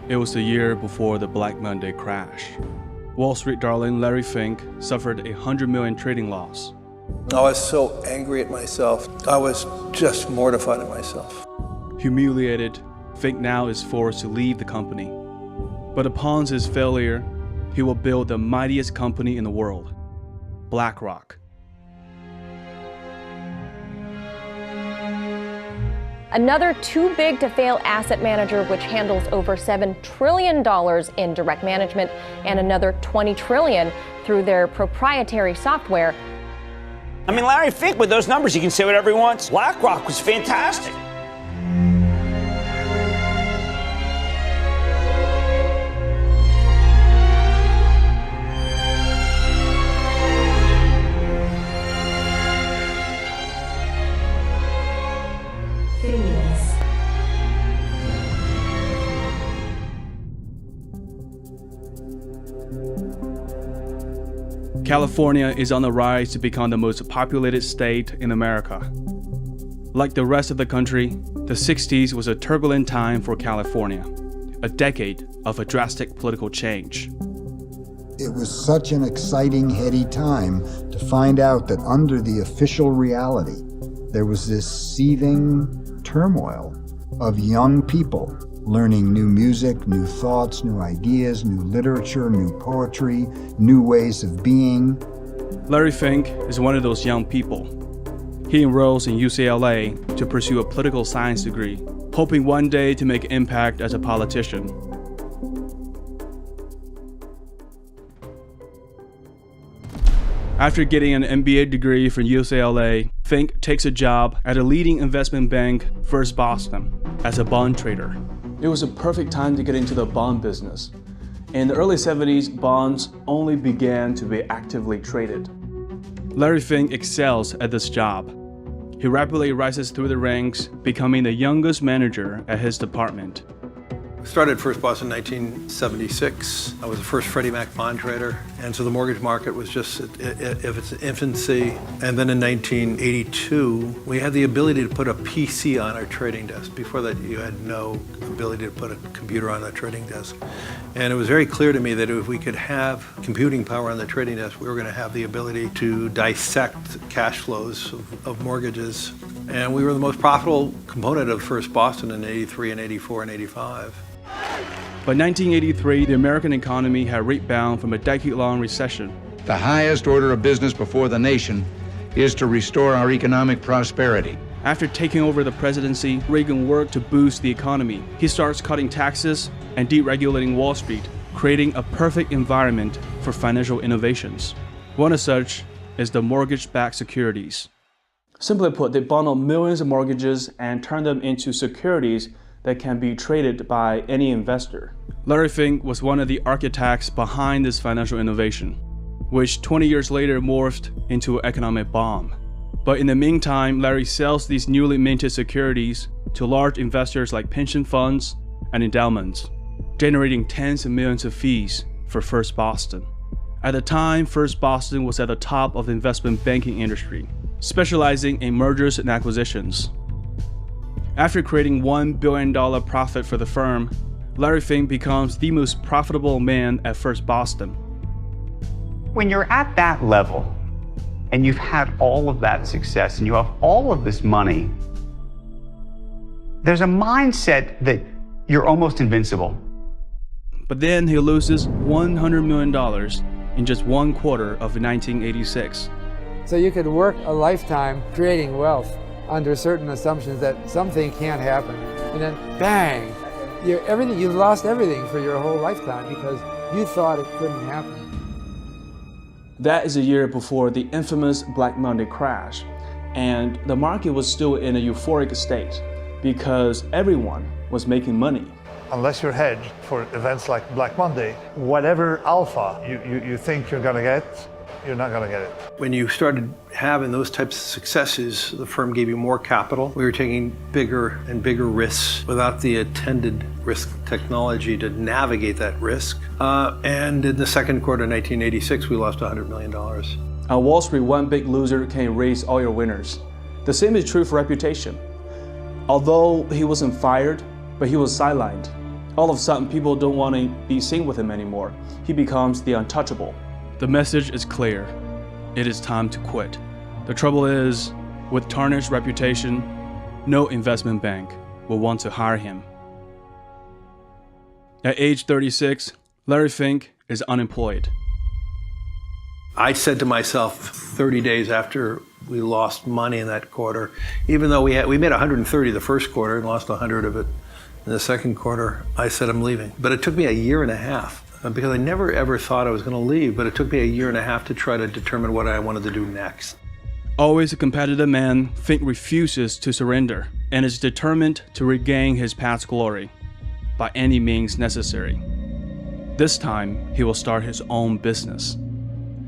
It was the year before the Black Monday crash. Wall Street darling Larry Fink suffered a $100 million trading loss. I was so angry at myself. I was just mortified at myself. Humiliated, Fink now is forced to leave the company. But upon his failure, he will build the mightiest company in the world, BlackRock. Another too big to fail asset manager which handles over $7 trillion in direct management and another $20 trillion through their proprietary software. I mean, Larry Fink, with those numbers, he can say whatever he wants. BlackRock was fantastic. California is on the rise to become the most populated state in America. Like the rest of the country, the 60s was a turbulent time for California, a decade of a drastic political change. It was such an exciting, heady time to find out that under the official reality, there was this seething turmoil of young people learning new music, new thoughts, new ideas, new literature, new poetry, new ways of being. Larry Fink is one of those young people. He enrolls in UCLA to pursue a political science degree, hoping one day to make an impact as a politician. After getting an MBA degree from UCLA, Fink takes a job at a leading investment bank, First Boston, as a bond trader. It was a perfect time to get into the bond business. In the early 70s, bonds only began to be actively traded. Larry Fink excels at this job. He rapidly rises through the ranks, becoming the youngest manager at his department. I started First Boston in 1976. I was the first Freddie Mac bond trader, and so the mortgage market was just at its infancy. And then in 1982, we had the ability to put a PC on our trading desk. Before that, you had no ability to put a computer on a trading desk. And it was very clear to me that if we could have computing power on the trading desk, we were going to have the ability to dissect cash flows of mortgages. And we were the most profitable component of First Boston in 83 and 84 and 85. By 1983, the American economy had rebounded from a decade-long recession. The highest order of business before the nation is to restore our economic prosperity. After taking over the presidency, Reagan worked to boost the economy. He starts cutting taxes and deregulating Wall Street, creating a perfect environment for financial innovations. One of such is the mortgage-backed securities. Simply put, they bundle millions of mortgages and turn them into securities that can be traded by any investor. Larry Fink was one of the architects behind this financial innovation, which 20 years later morphed into an economic bomb. But in the meantime, Larry sells these newly minted securities to large investors like pension funds and endowments, generating tens of millions of fees for First Boston. At the time, First Boston was at the top of the investment banking industry, specializing in mergers and acquisitions. After creating $1 billion profit for the firm, Larry Fink becomes the most profitable man at First Boston. When you're at that level, and you've had all of that success, and you have all of this money, there's a mindset that you're almost invincible. But then he loses $100 million in just one quarter of 1986. So you could work a lifetime creating wealth under certain assumptions that something can't happen. And then bang, you lost everything for your whole lifetime because you thought it couldn't happen. That is a year before the infamous Black Monday crash, and the market was still in a euphoric state because everyone was making money. Unless you're hedged for events like Black Monday, whatever alpha you think you're going to get, you're not going to get it. When you started having those types of successes, the firm gave you more capital. We were taking bigger and bigger risks without the attended risk technology to navigate that risk. And in the second quarter of 1986, we lost $100 million. On Wall Street, one big loser can erase all your winners. The same is true for reputation. Although he wasn't fired, but he was sidelined. All of a sudden, people don't want to be seen with him anymore. He becomes the untouchable. The message is clear. It is time to quit. The trouble is, with tarnished reputation, no investment bank will want to hire him. At age 36, Larry Fink is unemployed. I said to myself 30 days after we lost money in that quarter, even though we made 130 the first quarter and lost 100 of it in the second quarter, I said I'm leaving. But it took me a year and a half because I never ever thought I was going to leave, but it took me a year and a half to try to determine what I wanted to do next. Always a competitive man, Fink refuses to surrender and is determined to regain his past glory by any means necessary. This time, he will start his own business.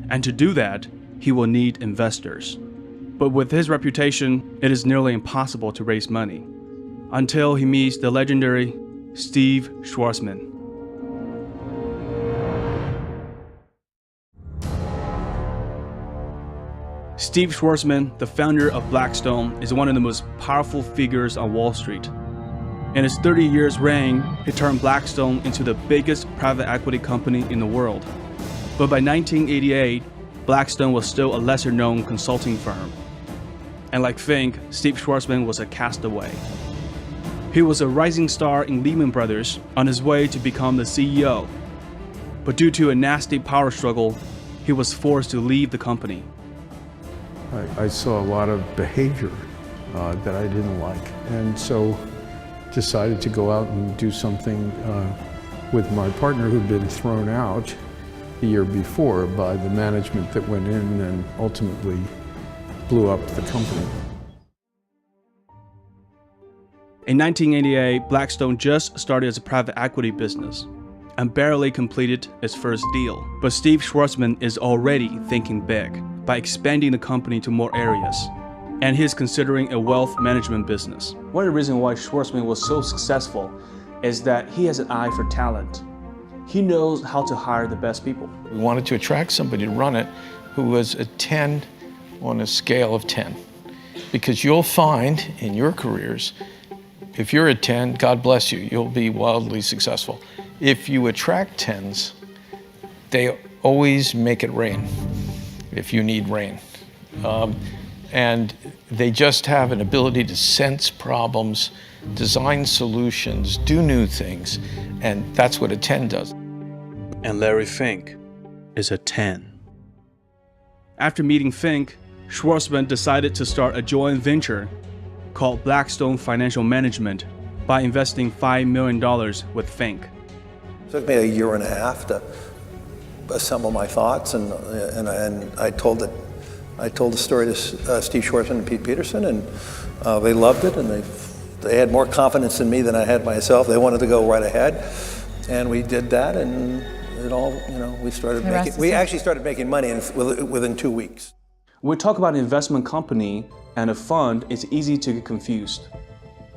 And to do that, he will need investors. But with his reputation, it is nearly impossible to raise money until he meets the legendary Steve Schwarzman. Steve Schwarzman, the founder of Blackstone, is one of the most powerful figures on Wall Street. In his 30 years reign, he turned Blackstone into the biggest private equity company in the world. But by 1988, Blackstone was still a lesser-known consulting firm. And like Fink, Steve Schwarzman was a castaway. He was a rising star in Lehman Brothers on his way to become the CEO. But due to a nasty power struggle, he was forced to leave the company. I saw a lot of behavior that I didn't like, and so decided to go out and do something with my partner who'd been thrown out the year before by the management that went in and ultimately blew up the company. In 1988, Blackstone just started as a private equity business and barely completed its first deal. But Steve Schwarzman is already thinking big by expanding the company to more areas. And he's considering a wealth management business. One of the reasons why Schwarzman was so successful is that he has an eye for talent. He knows how to hire the best people. We wanted to attract somebody to run it who was a 10 on a scale of 10. Because you'll find in your careers, if you're a 10, God bless you, you'll be wildly successful. If you attract 10s, they always make it rain if you need rain. And they just have an ability to sense problems, design solutions, do new things, and that's what a 10 does. And Larry Fink is a 10. After meeting Fink, Schwarzman decided to start a joint venture called Blackstone Financial Management by investing $5 million with Fink. It took me a year and a half to assemble my thoughts, and I told the story to Steve Schwarzman and Pete Peterson, and they loved it, and they had more confidence in me than I had myself. They wanted to go right ahead, and we did that, and it all, we actually started making money within 2 weeks. When we talk about an investment company and a fund, it's easy to get confused.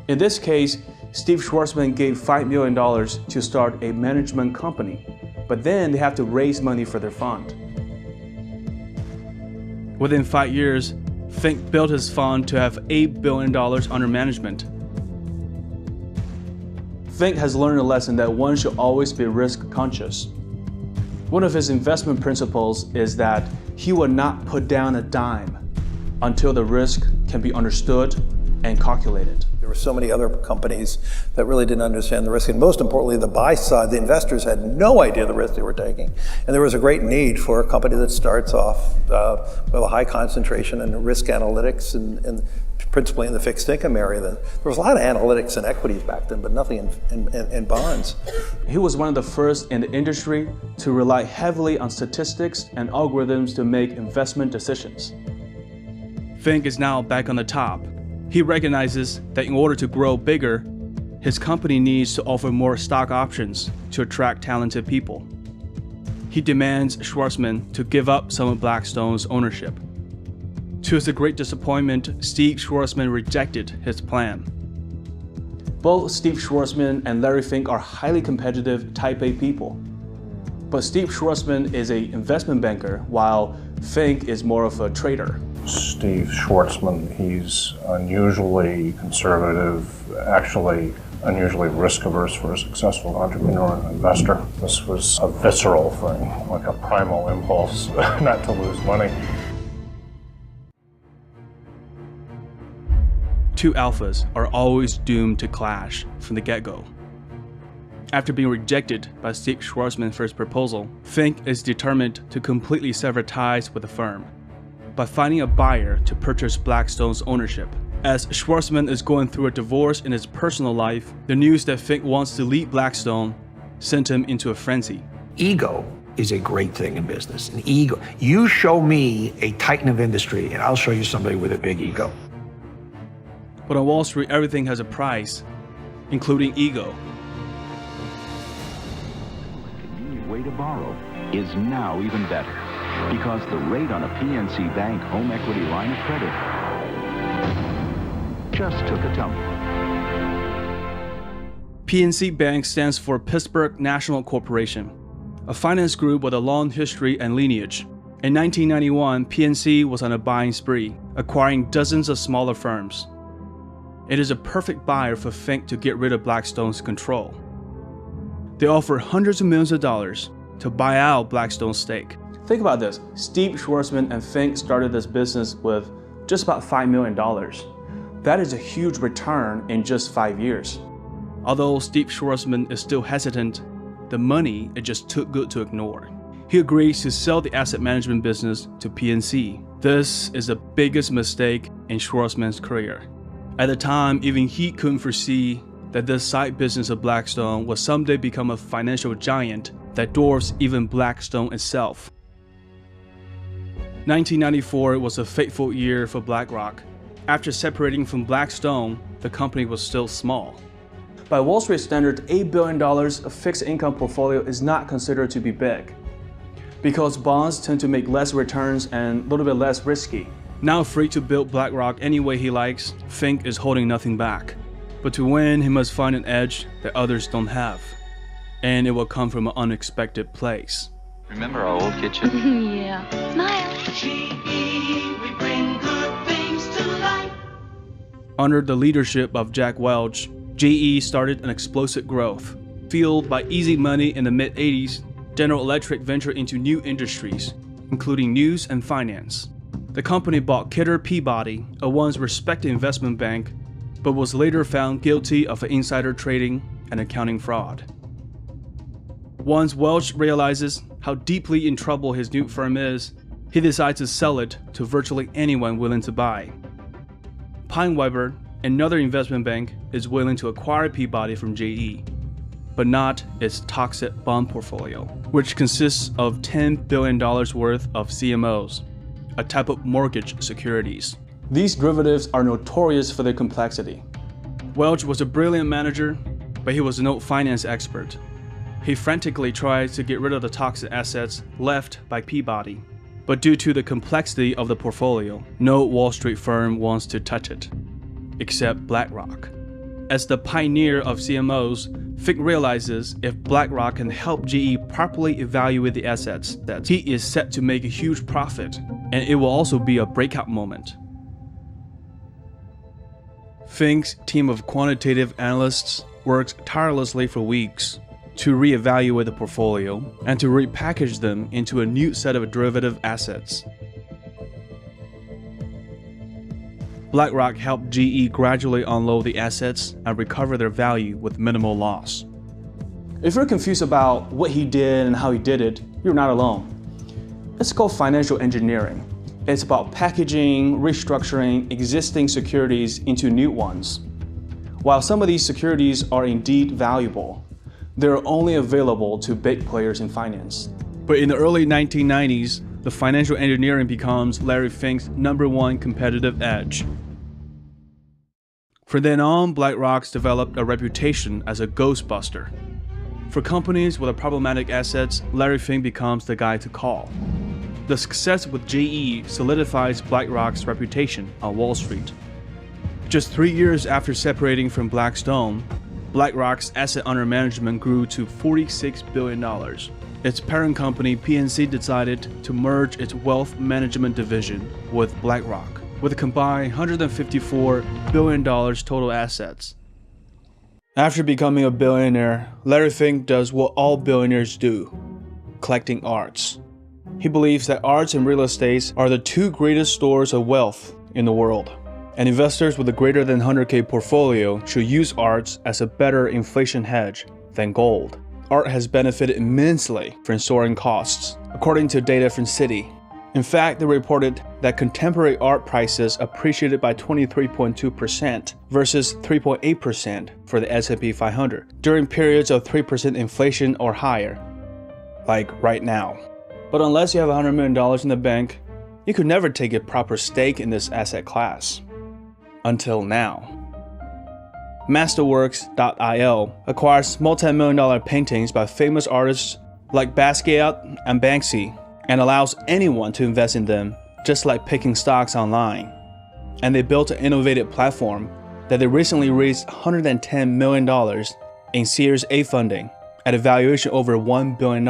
In this case, Steve Schwarzman gave $5 million to start a management company, but then they have to raise money for their fund. Within 5 years, Fink built his fund to have $8 billion under management. Fink has learned a lesson that one should always be risk conscious. One of his investment principles is that he will not put down a dime until the risk can be understood and calculated. There were so many other companies that really didn't understand the risk, and most importantly, the buy side, the investors had no idea the risk they were taking. And there was a great need for a company that starts off with a high concentration in risk analytics, and principally in the fixed income area. There was a lot of analytics in equities back then, but nothing in bonds. He was one of the first in the industry to rely heavily on statistics and algorithms to make investment decisions. Fink is now back on the top. He recognizes that in order to grow bigger, his company needs to offer more stock options to attract talented people. He demands Schwarzman to give up some of Blackstone's ownership. To his great disappointment, Steve Schwarzman rejected his plan. Both Steve Schwarzman and Larry Fink are highly competitive Type A people. But Steve Schwarzman is an investment banker, while Fink is more of a trader. Steve Schwartzman. He's unusually conservative, actually unusually risk-averse for a successful entrepreneur and investor. This was a visceral thing, like a primal impulse not to lose money. Two alphas are always doomed to clash from the get-go. After being rejected by Steve Schwartzman's first proposal, Fink is determined to completely sever ties with the firm by finding a buyer to purchase Blackstone's ownership. As Schwartzman is going through a divorce in his personal life, the news that Fink wants to lead Blackstone sent him into a frenzy. Ego is a great thing in business. An ego. You show me a titan of industry, and I'll show you somebody with a big ego. But on Wall Street, everything has a price, including ego. Way to borrow is now even better because the rate on a PNC Bank home equity line of credit just took a tumble. PNC Bank stands for Pittsburgh National Corporation, a finance group with a long history and lineage. In 1991, PNC was on a buying spree, acquiring dozens of smaller firms. It is a perfect buyer for Fink to get rid of Blackstone's control. They offer hundreds of millions of dollars to buy out Blackstone's stake. Think about this. Steve Schwartzman and Fink started this business with just about $5 million. That is a huge return in just 5 years. Although Steve Schwartzman is still hesitant, the money is just too good to ignore. He agrees to sell the asset management business to PNC. This is the biggest mistake in Schwartzman's career. At the time, even he couldn't foresee that this side business of Blackstone would someday become a financial giant that dwarfs even Blackstone itself. 1994 was a fateful year for BlackRock. After separating from Blackstone, the company was still small. By Wall Street standards, $8 billion of fixed income portfolio is not considered to be big, because bonds tend to make less returns and a little bit less risky. Now free to build BlackRock any way he likes, Fink is holding nothing back. But to win, he must find an edge that others don't have. And it will come from an unexpected place. Remember our old kitchen? Yeah. Smile. GE, we bring good things to life. Under the leadership of Jack Welch, GE started an explosive growth. Fueled by easy money in the mid-80s, General Electric ventured into new industries, including news and finance. The company bought Kidder Peabody, a once respected investment bank, but was later found guilty of insider trading and accounting fraud. Once Welch realizes how deeply in trouble his new firm is, he decides to sell it to virtually anyone willing to buy. PaineWebber, another investment bank, is willing to acquire Peabody from GE, but not its toxic bond portfolio, which consists of $10 billion worth of CMOs, a type of mortgage securities. These derivatives are notorious for their complexity. Welch was a brilliant manager, but he was no finance expert. He frantically tried to get rid of the toxic assets left by Peabody, but due to the complexity of the portfolio, no Wall Street firm wants to touch it, except BlackRock. As the pioneer of CMOs, Fink realizes if BlackRock can help GE properly evaluate the assets, that he is set to make a huge profit, and it will also be a breakout moment. Fink's team of quantitative analysts worked tirelessly for weeks to reevaluate the portfolio and to repackage them into a new set of derivative assets. BlackRock helped GE gradually unload the assets and recover their value with minimal loss. If you're confused about what he did and how he did it, you're not alone. It's called financial engineering. It's about packaging, restructuring existing securities into new ones. While some of these securities are indeed valuable, they're only available to big players in finance. But in the early 1990s, the financial engineering becomes Larry Fink's #1 competitive edge. From then on, BlackRock's developed a reputation as a ghostbuster. For companies with problematic assets, Larry Fink becomes the guy to call. The success with GE solidifies BlackRock's reputation on Wall Street. Just 3 years after separating from Blackstone, BlackRock's asset under management grew to $46 billion. its parent company PNC decided to merge its wealth management division with BlackRock, with a combined $154 billion total assets. After becoming a billionaire, Larry Fink does what all billionaires do: collecting arts. He believes that arts and real estate are the two greatest stores of wealth in the world, and investors with a greater than 100K portfolio should use arts as a better inflation hedge than gold. Art has benefited immensely from soaring costs, according to data from Citi. In fact, they reported that contemporary art prices appreciated by 23.2% versus 3.8% for the S&P 500 during periods of 3% inflation or higher, like right now. But unless you have $100 million in the bank, you could never take a proper stake in this asset class. Until now. Masterworks.io acquires multi-million-dollar paintings by famous artists like Basquiat and Banksy and allows anyone to invest in them, just like picking stocks online. And they built an innovative platform that they recently raised $110 million in Series A funding at a valuation over $1 billion.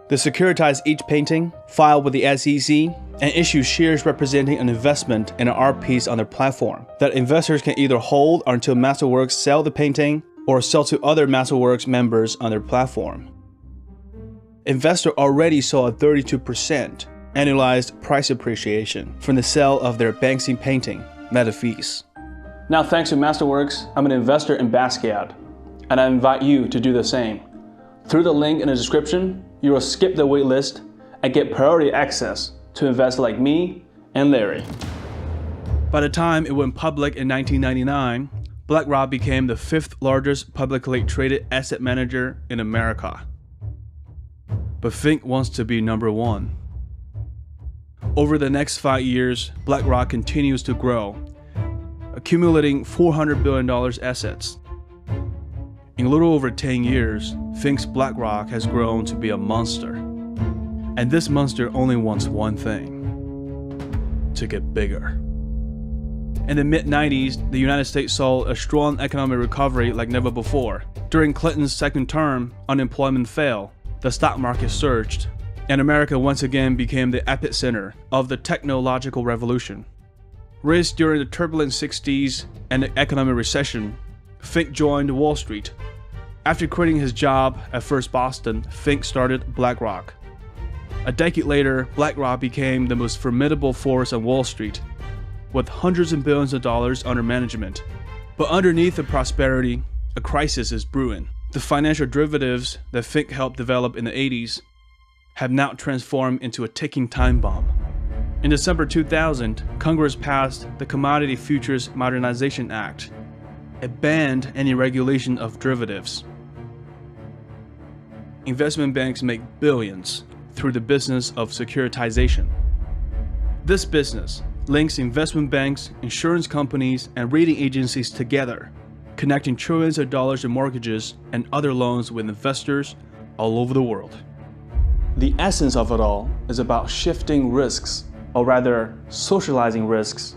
They securitize each painting, file with the SEC, and issue shares representing an investment in an art piece on their platform that investors can either hold until Masterworks sell the painting or sell to other Masterworks members on their platform. Investors already saw a 32% annualized price appreciation from the sale of their Banksy painting, net of fees. Now, thanks to Masterworks, I'm an investor in Basquiat, and I invite you to do the same. Through the link in the description, you will skip the wait list and get priority access to investors like me and Larry. By the time it went public in 1999, BlackRock became the 5th largest publicly traded asset manager in America. But Fink wants to be number 1. Over the next 5 years, BlackRock continues to grow, accumulating $400 billion assets. In a little over 10 years, Fink's BlackRock has grown to be a monster. And this monster only wants one thing: to get bigger. In the mid-90s, the United States saw a strong economic recovery like never before. During Clinton's second term, unemployment fell, the stock market surged, and America once again became the epicenter of the technological revolution. Raised during the turbulent 60s and the economic recession, Fink joined Wall Street. After quitting his job at First Boston, Fink started BlackRock. A decade later, BlackRock became the most formidable force on Wall Street, with hundreds of billions of dollars under management. But underneath the prosperity, a crisis is brewing. The financial derivatives that Fink helped develop in the 80s have now transformed into a ticking time bomb. In December 2000, Congress passed the Commodity Futures Modernization Act. It banned any regulation of derivatives. Investment banks make billions through the business of securitization. This business links investment banks, insurance companies, and rating agencies together, connecting trillions of dollars in mortgages and other loans with investors all over the world. The essence of it all is about shifting risks, or rather socializing risks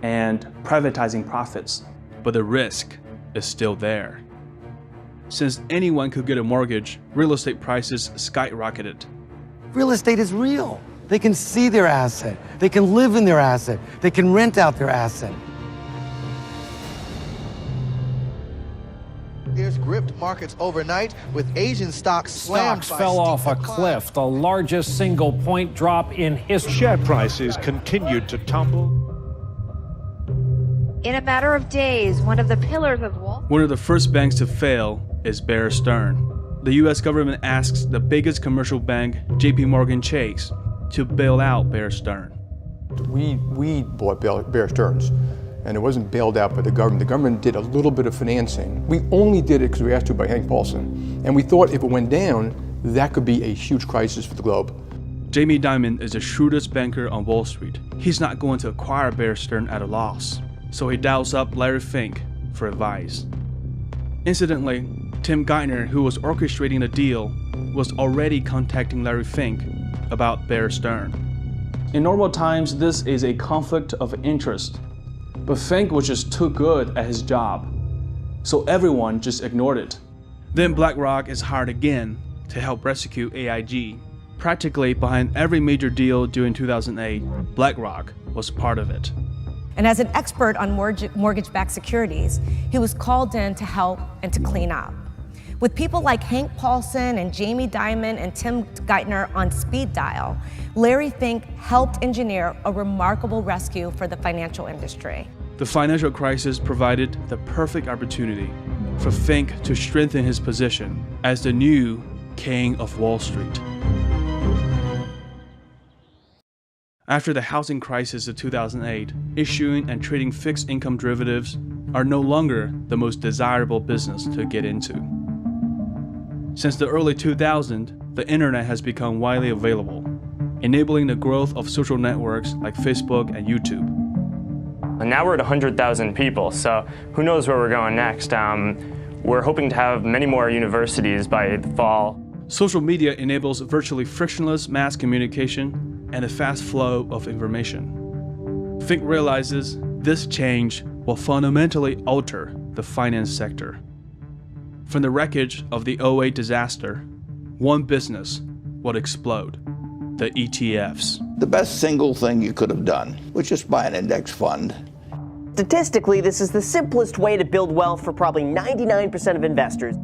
and privatizing profits. But the risk is still there. Since anyone could get a mortgage, real estate prices skyrocketed. Real estate is real. They can see their asset. They can live in their asset. They can rent out their asset. There's gripped markets overnight with Asian stocks slammed. Stocks fell off a cliff, the largest single point drop in history. Share prices continued to tumble. In a matter of days, one of the pillars of Wall Street. One of the first banks to fail is Bear Stearns. The US government asks the biggest commercial bank, JP Chase, to bail out Bear Stearns. We bought Bear Stearns, and it wasn't bailed out by the government. The government did a little bit of financing. We only did it because we were asked to by Hank Paulson, and we thought if it went down, that could be a huge crisis for the globe. Jamie Dimon is the shrewdest banker on Wall Street. He's not going to acquire Bear Stearns at a loss, so he dials up Larry Fink for advice. Incidentally, Tim Geithner, who was orchestrating the deal, was already contacting Larry Fink about Bear Stearns. In normal times, this is a conflict of interest, but Fink was just too good at his job, so everyone just ignored it. Then BlackRock is hired again to help rescue AIG. Practically behind every major deal during 2008, BlackRock was part of it. And as an expert on mortgage-backed securities, he was called in to help and to clean up. With people like Hank Paulson and Jamie Dimon and Tim Geithner on speed dial, Larry Fink helped engineer a remarkable rescue for the financial industry. The financial crisis provided the perfect opportunity for Fink to strengthen his position as the new king of Wall Street. After the housing crisis of 2008, issuing and trading fixed income derivatives are no longer the most desirable business to get into. Since the early 2000s, the internet has become widely available, enabling the growth of social networks like Facebook and YouTube. And now we're at 100,000 people, so who knows where we're going next. We're hoping to have many more universities by the fall. Social media enables virtually frictionless mass communication and a fast flow of information. Fink realizes this change will fundamentally alter the finance sector. From the wreckage of the 2008 disaster, one business would explode: the ETFs. The best single thing you could have done was just buy an index fund. Statistically, this is the simplest way to build wealth for probably 99% of investors.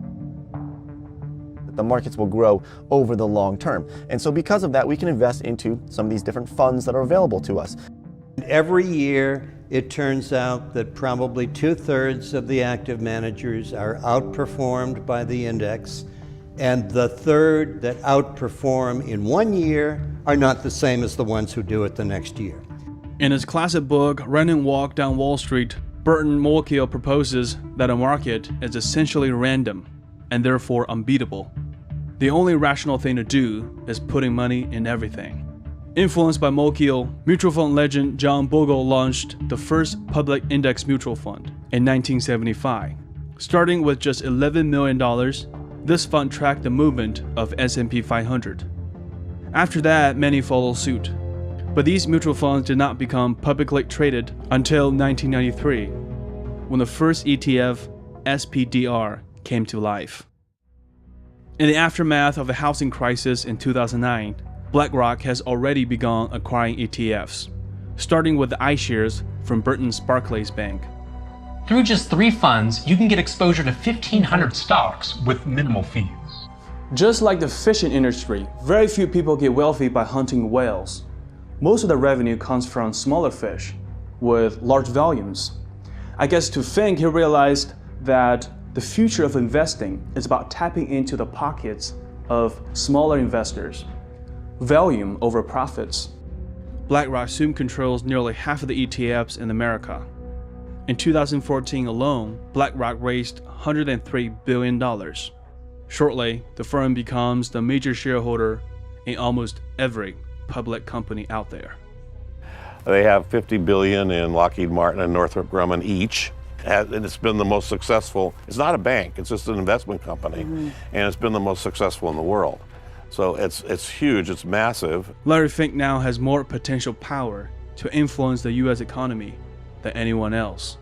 The markets will grow over the long term. And so because of that, we can invest into some of these different funds that are available to us. Every year, it turns out that probably 2/3 of the active managers are outperformed by the index, and the third that outperform in one year are not the same as the ones who do it the next year. In his classic book, Run and Walk Down Wall Street, Burton Malkiel proposes that a market is essentially random and therefore unbeatable. The only rational thing to do is putting money in everything. Influenced by Malkiel, mutual fund legend John Bogle launched the first public index mutual fund in 1975. Starting with just $11 million, this fund tracked the movement of S&P 500. After that, many followed suit. But these mutual funds did not become publicly traded until 1993, when the first ETF, SPDR, came to life. In the aftermath of the housing crisis in 2009, BlackRock has already begun acquiring ETFs, starting with the iShares from Burton's Barclays Bank. Through just 3 funds, you can get exposure to 1,500 stocks with minimal fees. Just like the fishing industry, very few people get wealthy by hunting whales. Most of the revenue comes from smaller fish with large volumes. I guess to Fink, he realized that the future of investing is about tapping into the pockets of smaller investors. Volume over profits. BlackRock soon controls nearly half of the ETFs in America. In 2014 alone, BlackRock raised $103 billion. Shortly, the firm becomes the major shareholder in almost every public company out there. They have $50 billion in Lockheed Martin and Northrop Grumman each. And it's been the most successful. It's not a bank, it's just an investment company. And it's been the most successful in the world. So it's huge, it's massive. Larry Fink now has more potential power to influence the US economy than anyone else.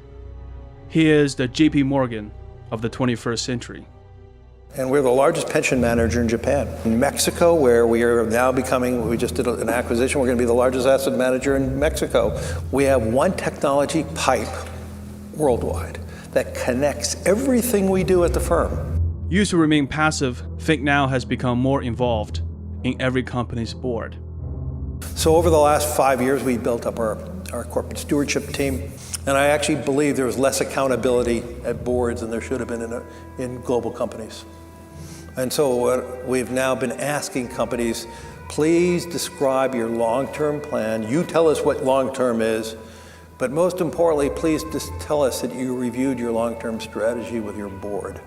He is the JP Morgan of the 21st century. And we're the largest pension manager in Japan. In Mexico, where we are now becoming, we just did an acquisition, we're going to be the largest asset manager in Mexico. We have one technology pipe worldwide that connects everything we do at the firm. Used to remain passive, Fink now has become more involved in every company's board. So over the last 5 years, we built up our corporate stewardship team. And I actually believe there was less accountability at boards than there should have been in global companies. And so we've now been asking companies, please describe your long-term plan. You tell us what long-term is. But most importantly, please just tell us that you reviewed your long-term strategy with your board.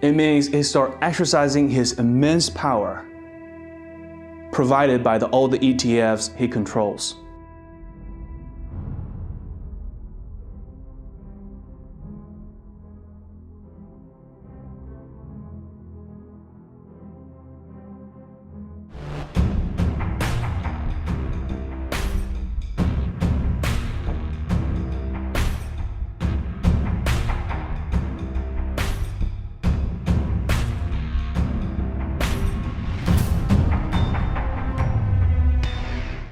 It means he starts exercising his immense power provided by all the ETFs he controls.